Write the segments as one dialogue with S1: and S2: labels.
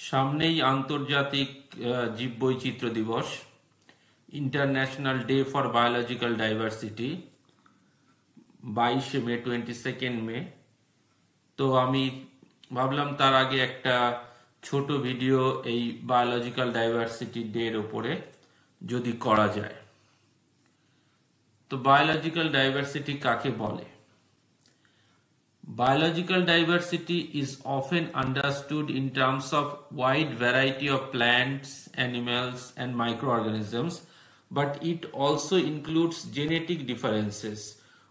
S1: সামনেই আন্তর্জাতিক জীববৈচিত্র্য দিবস, international day for biological diversity, 22 মে 22 মে। তো আমি ভাবলাম তার আগে একটা ছোট ভিডিও এই বায়োলজিক্যাল ডাইভার্সিটি ডে এর উপরে যদি করা যায়। তো বায়োলজিক্যাল ডাইভার্সিটি কাকে বলে? Biological diversity is often understood in terms of wide variety of plants, animals, and microorganisms, but it also includes genetic differences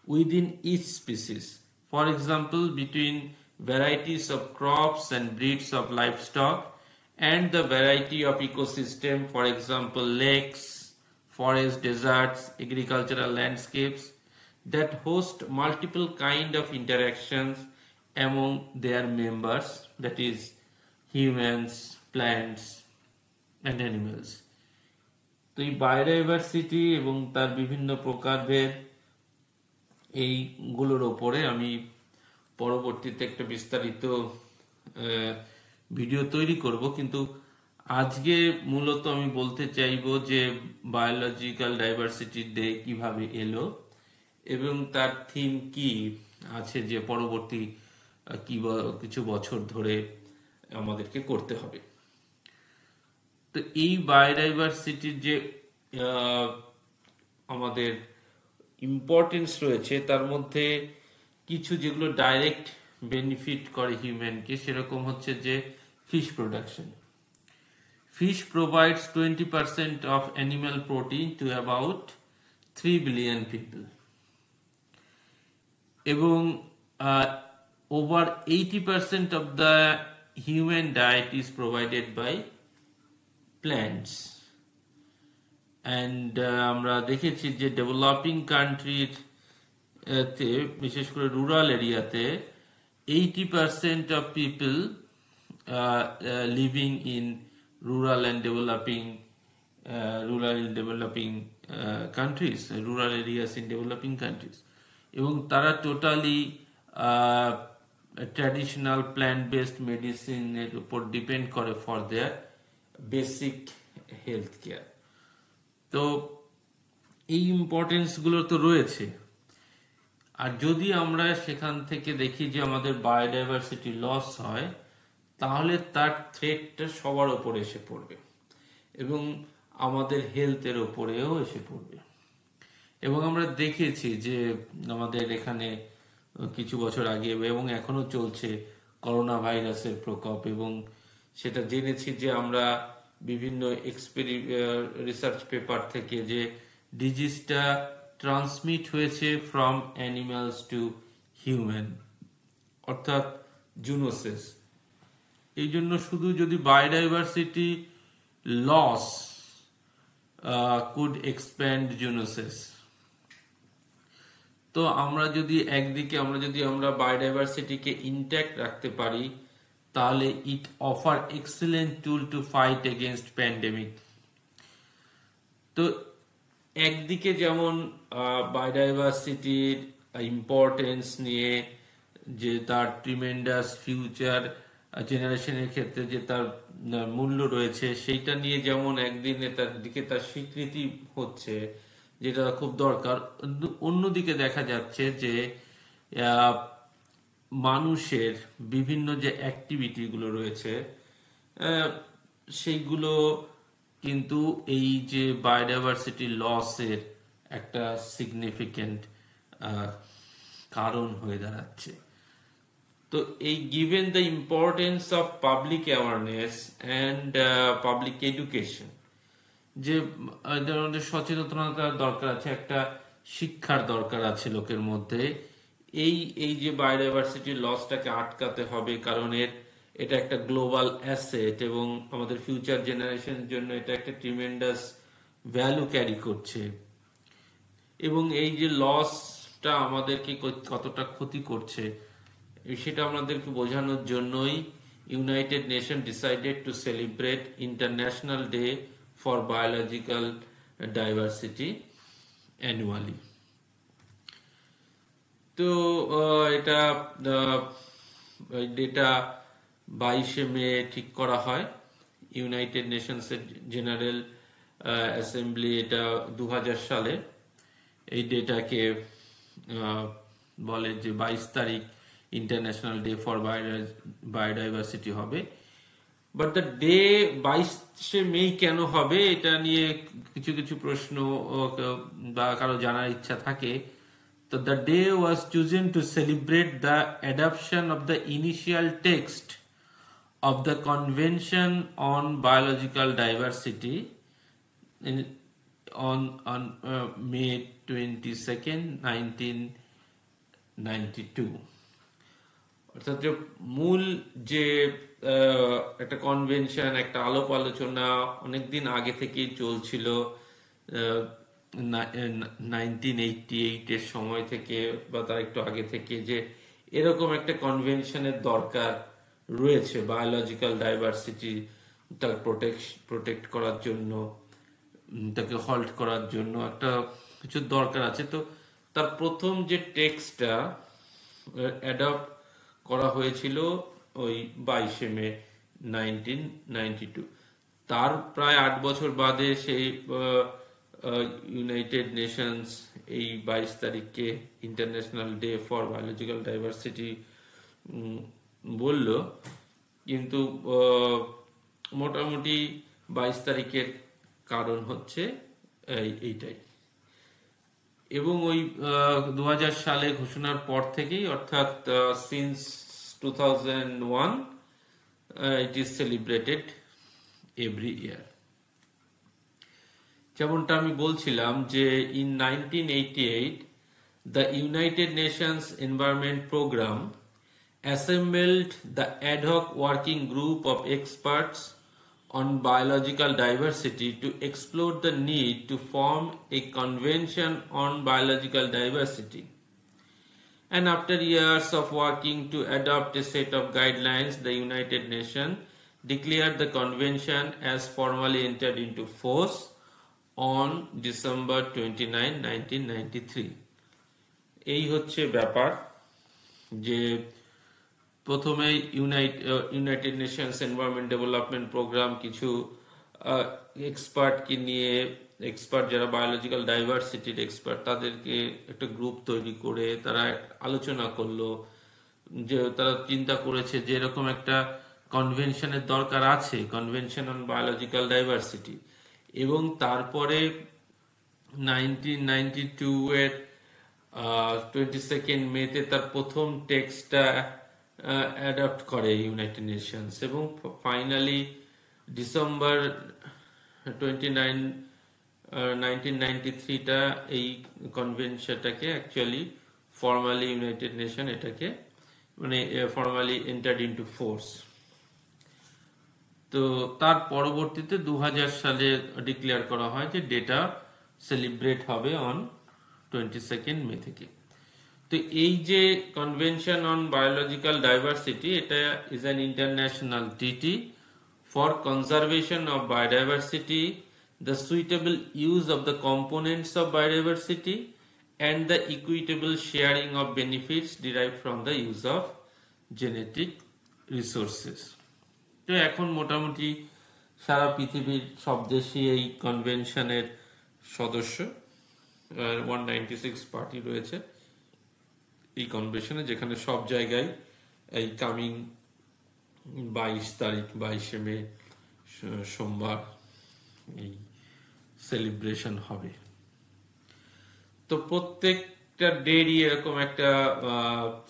S1: within each species. For example, between varieties of crops and breeds of livestock, and the variety of ecosystem, for example, lakes, forests, deserts, agricultural landscapes, that host multiple kind of interactions among their members, that is humans, plants and animals. তো এই biodiversity এবং তার বিভিন্ন প্রকারভেদ এইগুলোর উপরে আমি পরবর্তীতে একটা বিস্তারিত ভিডিও তৈরি করব, কিন্তু আজকে মূলত আমি বলতে চাইবো যে বায়োলজিক্যাল ডাইভার্সিটি ডে কিভাবে এলো এবং তার থিম কি আছে যে পরবর্তী কিছু বছর ধরে আমাদেরকে করতে হবে। তো এই বায়োডাইভার্সিটির যে আমাদের ইম্পর্টেন্স রয়েছে তার মধ্যে কিছু যেগুলো ডাইরেক্ট বেনিফিট করে হিউম্যানকে, সেরকম হচ্ছে যে fish production. Fish provides 20% of animal protein to about 3 billion people. এবং over 80% of the human diet is provided by plants. And আমরা দেখেছি যে ডেভেলপিং কান্ট্রিতে, বিশেষ করে রুরাল এরিয়াতে, 80% of people living in rural and developing countries, rural areas in developing countries, এবং তারা টোটালি ট্র্যাডিশনাল প্ল্যান্ট বেসড মেডিসিনের উপর ডিপেন্ড করে for their basic health care. তো এই ইম্পর্টেন্স গুলো তো রয়েছে, আর যদি আমরা সেখান থেকে দেখি যে আমাদের বায়োডাইভার্সিটি লস হয়, তাহলে তার থ্রেটটা সবার উপরে এসে পড়বে এবং আমাদের হেলথের উপরেও এসে পড়বে। এবং আমরা দেখেছি যে আমাদের এখানে কিছু বছর আগে এবং এখনো চলছে করোনা ভাইরাসের প্রকোপ, এবং সেটা জেনেছি যে আমরা বিভিন্ন রিসার্চ পেপার থেকে যে ডিজিজটা ট্রান্সমিট হয়েছে ফ্রম অ্যানিমালস টু হিউম্যান, অর্থাৎ জুনোসিস। এই জন্য শুধু যদি biodiversity loss could expand zoonosis, তো আমরা যদি একদিকে আমরা বায়োডাইভার্সিটিকে ইনট্যাক্ট রাখতে পারি, তাহলে it offer excellent tool to fight against pandemic. তো একদিকে যেমন বায়োডাইভার্সিটির ইম্পর্টেন্স নিয়ে যে তার ট্রিমেন্ডাস ফিউচার জেনারেশনের ক্ষেত্রে যে তার মূল্য রয়েছে, সেইটা নিয়ে যেমন একদিনে তার দিকে তার স্বীকৃতি হচ্ছে, যেটা খুব দরকার। অন্যদিকে দেখা যাচ্ছে যে মানুষের বিভিন্ন যে অ্যাক্টিভিটি গুলো রয়েছে সেইগুলো কিন্তু এই যে বায়োডাইভার্সিটি লসের একটা সিগনিফিক্যান্ট কারণ হয়ে দাঁড়াচ্ছে। তো এই given the importance of public awareness and public education, যে আমাদের সচেতনতার দরকার আছে, একটা শিক্ষার দরকার আছে লোকের মধ্যে। এই যে বায়োডাইভার্সিটি লসটাকে আটকাতে হবে, কারণ এটা একটা গ্লোবাল অ্যাসেট এবং আমাদের ফিউচার জেনারেশনের জন্য এটা একটা ট্রিমেন্ডাস ভ্যালু ক্যারি করছে। এবং এই যে লসটা আমাদেরকে কতটা ক্ষতি করছে সেটা আমাদেরকে বোঝানোর জন্যই United nation decided to celebrate international day for biological diversity annually. তো এটা ডেটা 22 মে ঠিক করা হয়। ইউনাইটেড নেশনসের জেনারেল অ্যাসেম্বলি এটা 2000 সালে এই ডেটাকে বলে যে 22 তারিখ ইন্টারন্যাশনাল ডে ফর বায়োডাইভার্সিটি হবে। বাট দ্য ডে 22শে মে কেন হবে এটা নিয়ে কিছু কিছু প্রশ্ন বা কারো জানার ইচ্ছা থাকে। তো the day was chosen to celebrate the adoption of the initial text of the Convention on Biological Diversity on May 22nd, 1992. অর্থাৎ মূল যে একটা কনভেনশন, একটা আলাপ আলোচনা অনেকদিন আগে থেকেই চলছিল, 1988 এর সময় থেকে বা তার একটু আগে থেকে, যে এরকম একটা কনভেনশনের দরকার রয়েছে বায়োলজিক্যাল ডাইভার্সিটি তার প্রোটেক্ট করার জন্য, তাকে হল্ট করার জন্য একটা কিছু দরকার আছে। তো তার প্রথম যে টেক্সটটা অ্যাডপ্ট করা হয়েছিল ওই 22শে মে 1992। তার প্রায় 8 বছর বাদে সেই ইউনাইটেড নেশনস এই 22 তারিখকে international day for biological diversity বলল, কিন্তু মোটামুটি 22 তারিখের কারণ হচ্ছে এইটাই। এবং ওই 2000 সালে ঘোষণার পর থেকেই, অর্থাৎ since 2001 it is celebrated every year. যেমনটা আমি বলছিলাম যে in 1988 the United Nations Environment Programme assembled the ad hoc working group of experts on biological diversity to explore the need to form a convention on biological diversity. And after years of working to adopt a set of guidelines, the United Nations declared the convention as formally entered into force on December 29, 1993. এই হচ্ছে ব্যাপার যে প্রথমে United Nations Environment Development Programme কিছু এক্সপার্টকে নিয়ে, expert যারা biological ডাইভার্সিটির expert, তাদেরকে একটা গ্রুপ তৈরি করে তারা আলোচনা করলো, যে তারা চিন্তা করেছে যে এরকম একটা কনভেনশনের দরকার আছে, কনভেনশন অন বায়োলজিক্যাল ডাইভার্সিটি। এবং তারপরে 1992 এর 22nd মেতে তার প্রথম টেক্সটটা অ্যাডপ্ট করে ইউনাইটেড নেশনস, এবং ফাইনালি ডিসেম্বর 29, 1993টা এই কনভেনশনটাকে অ্যাকচুয়ালি ফর্মালি ইউনাইটেড নেশন এটাকে মানে ফর্মালি এন্টার্ড ইনটু ফোর্স। তো তার পরবর্তীতে 2000 সালে ডিক্লেয়ার করা হয় যে ডেটা সেলিব্রেট হবে অন 22nd মে থেকে। তো এই যে কনভেনশন অন বায়োলজিক্যাল ডাইভার্সিটি, এটা is an international treaty for conservation of biodiversity, the suitable use of the components of biodiversity and the equitable sharing of benefits derived from the use of genetic resources. তো এখন মোটামুটি সারা পৃথিবীর সব দেশই এই কনভেনশনের সদস্য, 196 পার্টি রয়েছে এই কনভেনশনে, যেখানে সব জায়গায় এই কামিং 22 তারিখ 22শে মে সোমবার এই সেলিব্রেশন হবে। তো প্রত্যেকটা ডেরই এরকম একটা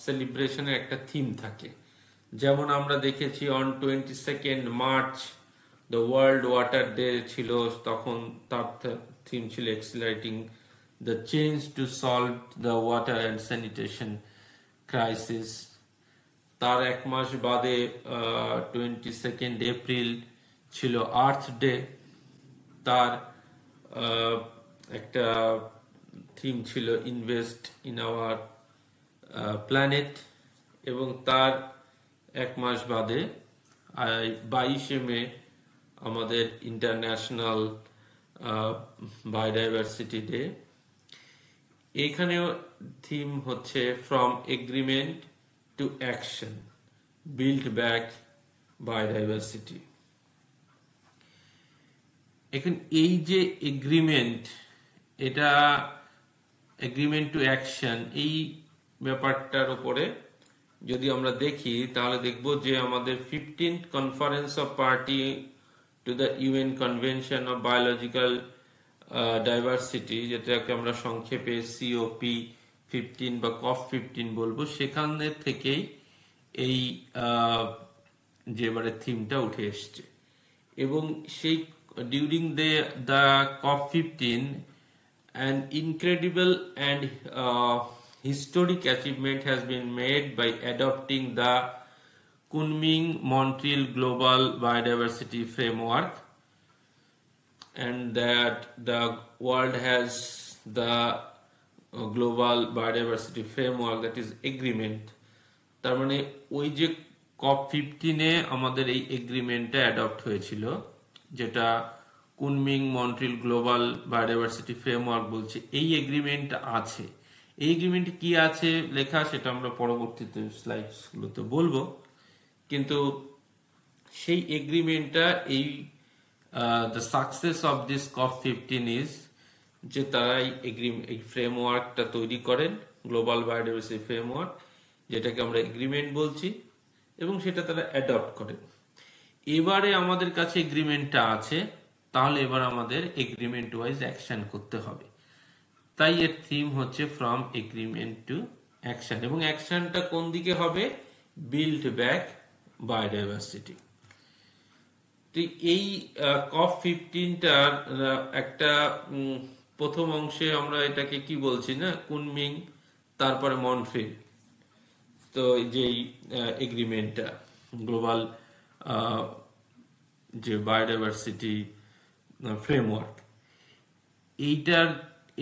S1: সেলিব্রেশনের একটা থিম থাকে। যেমন আমরা দেখেছি on 22nd March the world water day ছিল, তখন তার থিম ছিল accelerating the change to solve the water and sanitation crisis. তার এক মাস বাদে 22nd এপ্রিল ছিল আর্থ ডে, তার একটা থিম ছিল ইনভেস্ট ইন আওয়ার প্ল্যানেট, এবং তার এক মাস বাদে 22শে মে আমাদের ইন্টারন্যাশনাল বায়োডাইভার্সিটি ডে। এখানেও থিম হচ্ছে from agreement to action, build back biodiversity. এখন এই যে এগ্রিমেন্ট, এটা এগ্রিমেন্ট টু অ্যাকশন, এই ব্যাপারটার উপরে যদি আমরা দেখি তাহলে দেখব যে আমাদের 15th conference off party to the UN convention of biological diversity, যেটাকে আমরা সংক্ষেপে COP15 বা COP15 বলবো, সেখানে থেকেই এই যে এবারে থিমটা উঠে এসছে। এবং সেই during the COP15 an incredible and historic achievement has been made by adopting the Kunming-Montreal Global Biodiversity Framework, and that the world has the Global Biodiversity Framework, that is agreement. তার মানে ওই যে COP15 এ আমাদের এই এগ্রিমেন্টটা adopt হয়েছিল, যেটা Kunming-Montreal global biodiversity framework বলছে, এই এগ্রিমেন্ট আছে। এই এগ্রিমেন্টে কি আছে লেখা সেটা আমরা পরবর্তীতে স্লাইডসগুলোতে বলবো, কিন্তু সেই এগ্রিমেন্টটা এই the success of this COP15 is যে তারা এই ফ্রেমওয়ার্কটা তৈরি করেন, গ্লোবাল বায়োডাইভার্সিটি ফ্রেমওয়ার্ক, যেটাকে আমরা এগ্রিমেন্ট বলছি, এবং সেটা তারা অ্যাডপ্ট করেন। এবারে আমাদের কাছে এগ্রিমেন্টটা আছে, তাহলে এবার আমাদের এগ্রিমেন্ট ওয়াইজ অ্যাকশন করতে হবে। তাই এর থিম হচ্ছে ফ্রম এগ্রিমেন্ট টু অ্যাকশন, এবং অ্যাকশনটা কোন দিকে হবে? Build back biodiversity. তো এই COP15টার একটা প্রথম অংশে আমরা এটাকে কি বলছি না, কুনমিং, তারপরে মন্ট্রিয়াল। তো যে এগ্রিমেন্টটা গ্লোবাল যে বায়োডাইভার্সিটি ফ্রেমওয়ার্ক, এইটার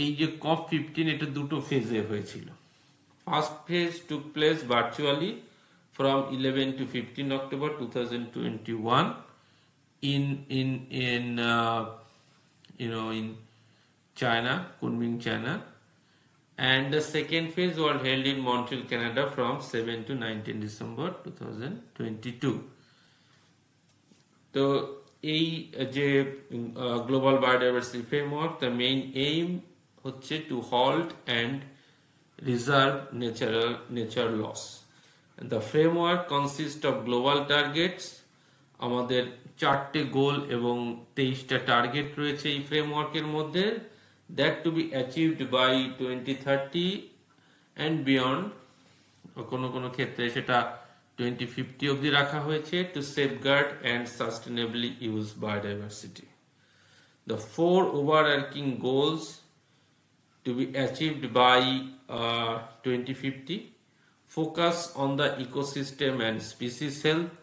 S1: এই যে COP15 এটা দুটো ফেজে হয়েছিল। First phase took place virtually from 11 to 15 October 2021 in China, Kunming, China, and the second phase was held in Montreal, Canada from 7 to 19 December 2022. তো এই যে global biodiversity framework, the main aim হচ্ছে to halt and reserve nature loss. The framework consists of global targets. আমাদের 4টে গোল এবং 23টা target রয়েছে এই ফ্রেমওয়ার্কের মধ্যে, that to be achieved by 2030 and beyond, কোনো ক্ষেত্রে সেটা 2050 অবধি রাখা হয়েছে, to safeguard and sustainably use biodiversity. The 4 overarching goals to be achieved by 2050 focus on the ecosystem and species health,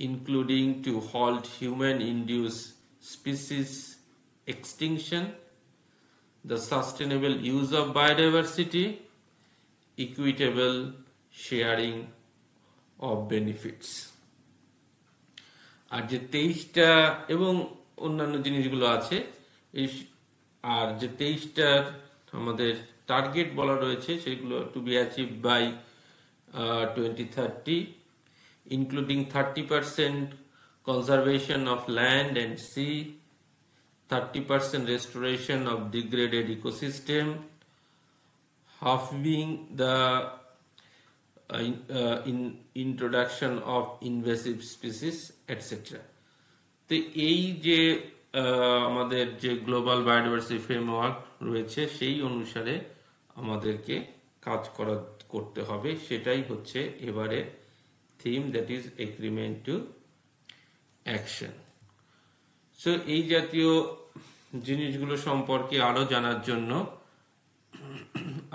S1: including to halt human-induced species extinction, the sustainable use of biodiversity, equitable sharing of benefits. আর যে 23টা এবং অন্যান্য জিনিসগুলো আছে, আর যে 23টার আমাদের target বলা রয়েছে সেগুলো to be achieve by 2030, including 30% conservation of land and sea, 30% restoration of degraded ecosystem, halving the introduction of invasive species, etc. তো এই যে আমাদের যে গ্লোবাল বায়োডাইভার্সিটি ফ্রেমওয়ার্ক রয়েছে সেই অনুসারে আমাদেরকে কাজ করতে হবে, সেটাই হচ্ছে এবারে theme, that is agreement to action. So এই জাতীয় জিনিসগুলো সম্পর্কে আরো জানার জন্য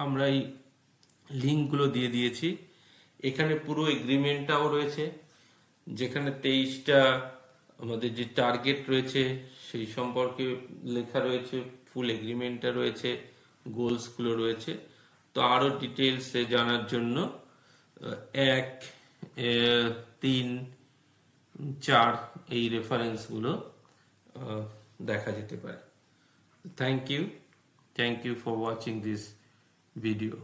S1: আমরা এই লিঙ্কগুলো দিয়ে দিয়েছি। এখানে পুরো এগ্রিমেন্টটাও রয়েছে, যেখানে 23টা আমাদের যে টার্গেট রয়েছে সেই সম্পর্কে লেখা রয়েছে, ফুল এগ্রিমেন্টটা রয়েছে, গোলসগুলো রয়েছে। তো আরো ডিটেলসে জানার জন্য 1, 3, 4 এই রেফারেন্সগুলো দেখা যেতে পারে। Thank you for watching this video.